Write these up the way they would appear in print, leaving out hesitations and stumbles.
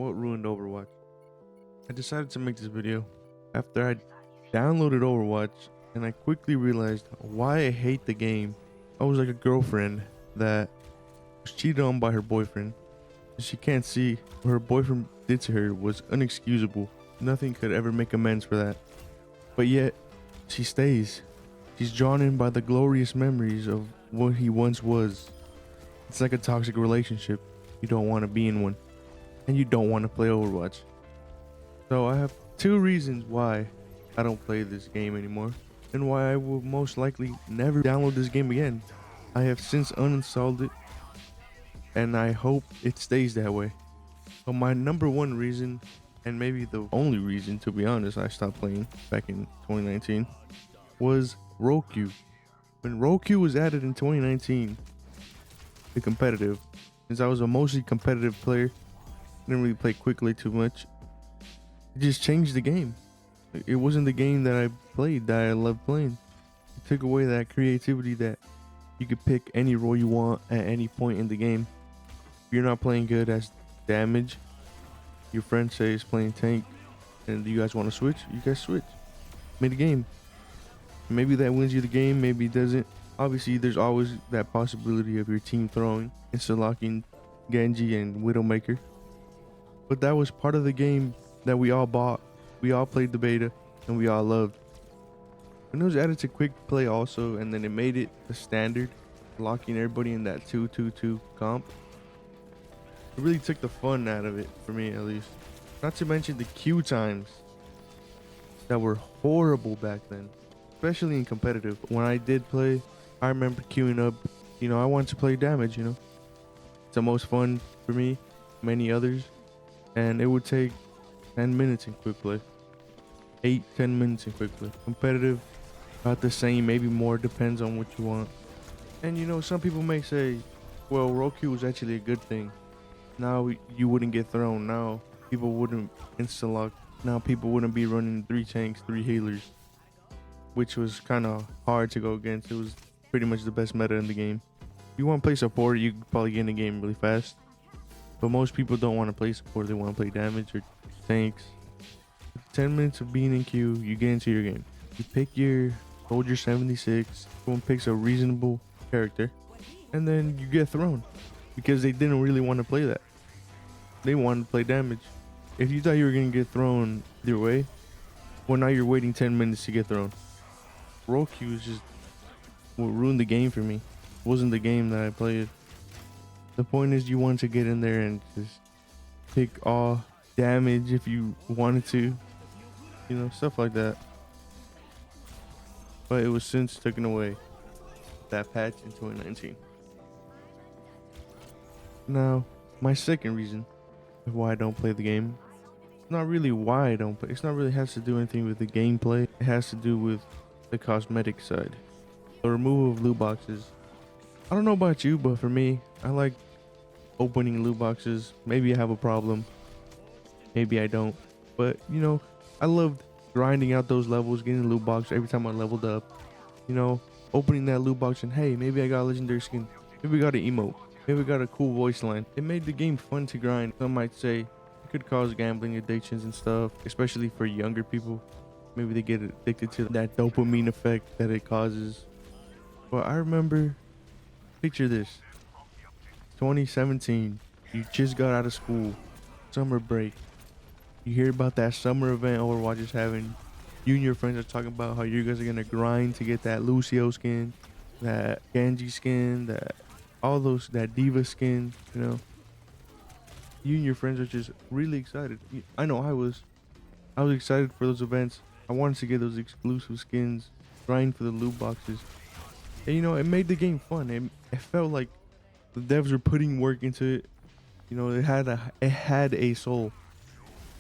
What ruined Overwatch? I decided to make this video after I downloaded Overwatch and I quickly realized why I hate the game. I was like a girlfriend that was cheated on by her boyfriend. She can't see what her boyfriend did to her was inexcusable. Nothing could ever make amends for that. But yet, she stays. She's drawn in by the glorious memories of what he once was. It's like a toxic relationship. You don't want to be in one. And you don't want to play Overwatch. So I have two reasons why I don't play this game anymore, and why I will most likely never download this game again. I have since uninstalled it, and I hope it stays that way. So my number one reason, and maybe the only reason to be honest, I stopped playing back in 2019, was Roku. When Roku was added in 2019, the competitive, since I was a mostly competitive player, didn't really play quickly too much. It just changed the game. It wasn't the game that I played, that I loved playing. It took away that creativity that you could pick any role you want at any point in the game. If you're not playing good as damage, your friend says playing tank, and you guys want to switch, you guys switch. Made a game. Maybe that wins you the game, maybe it doesn't. Obviously, there's always that possibility of your team throwing, insta-locking Genji and Widowmaker. But that was part of the game that we all bought. We all played the beta and we all loved. When it was added to quick play also, and then it made it the standard, locking everybody in that 2-2-2 comp, it really took the fun out of it, for me at least. Not to mention the queue times that were horrible back then, especially in competitive. When I did play, I remember queuing up, I wanted to play damage, It's the most fun for me, many others. And it would take 10 minutes in quick play. 8-10 minutes in quick play. Competitive, about the same, maybe more, depends on what you want. And some people may say, well, Roku was actually a good thing. Now you wouldn't get thrown. Now people wouldn't insta-lock. Now people wouldn't be running 3 tanks, 3 healers, which was kind of hard to go against. It was pretty much the best meta in the game. If you want to play support, you could probably get in the game really fast. But most people don't want to play support. They want to play damage or tanks. 10 minutes of being in queue, you get into your game. You pick your Soldier 76. Everyone picks a reasonable character. And then you get thrown. Because they didn't really want to play that. They wanted to play damage. If you thought you were going to get thrown either way, well, now you're waiting 10 minutes to get thrown. Roku is just what ruined the game for me. It wasn't the game that I played. The point is you want to get in there and just pick all damage if you wanted to, stuff like that. But it was since taken away, that patch in 2019. Now, my second reason of why I don't play the game, it's not really why I don't play. It's not really has to do anything with the gameplay. It has to do with the cosmetic side. The removal of loot boxes. I don't know about you, but for me, I like opening loot boxes. Maybe I have a problem, maybe I don't, but I loved grinding out those levels, getting a loot box every time I leveled up, opening that loot box and hey, maybe I got a legendary skin, maybe I got an emote, maybe I got a cool voice line. It made the game fun to grind. Some might say it could cause gambling addictions and stuff, especially for younger people. Maybe they get addicted to that dopamine effect that it causes. But I remember, picture this, 2017, you just got out of school, summer break. You hear about that summer event Overwatch is having. You and your friends are talking about how you guys are gonna grind to get that Lucio skin, that Genji skin, that Diva skin, You and your friends are just really excited. I know I was excited for those events. I wanted to get those exclusive skins, grind for the loot boxes. And it made the game fun. It felt like the devs were putting work into it. It had a soul.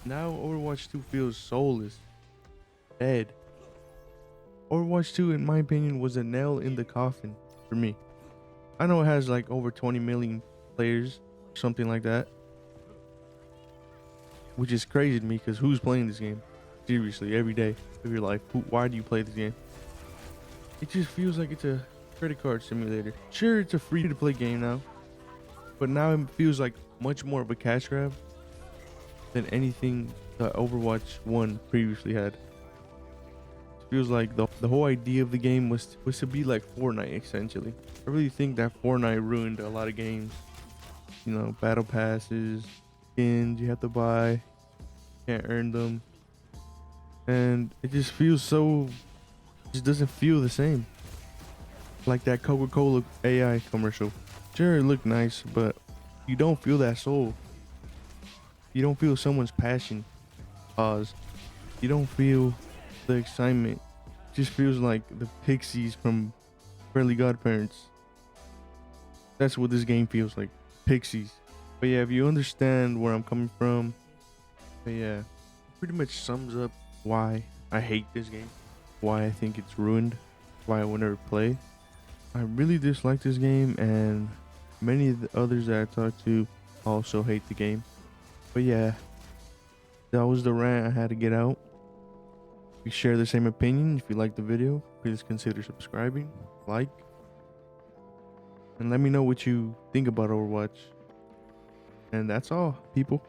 Now Overwatch 2 feels soulless, dead. Overwatch 2, in my opinion, was a nail in the coffin for me. I know it has like over 20 million players, something like that, which is crazy to me because who's playing this game? Seriously, every day of your life. Why do you play this game? It just feels like it's a credit card simulator. Sure, it's a free-to-play game now, but now it feels like much more of a cash grab. than anything that Overwatch 1 previously had. It feels like the whole idea of the game was to be like Fortnite essentially. I really think that Fortnite ruined a lot of games. You know, battle passes, skins you have to buy, can't earn them, and it just feels so. It just doesn't feel the same. Like that Coca-Cola AI commercial. Sure, it looked nice, but you don't feel that soul. You don't feel someone's passion. Pause. You don't feel the excitement. It just feels like the pixies from Friendly Godparents. That's what this game feels like. Pixies. But yeah, if you understand where I'm coming from, but yeah, it pretty much sums up why I hate this game, why I think it's ruined, why I will never play. I really dislike this game, and many of the others that I talked to also hate the game. But yeah, that was the rant I had to get out. If you share the same opinion, if you like the video, please consider subscribing, like, and let me know what you think about Overwatch. And that's all, people.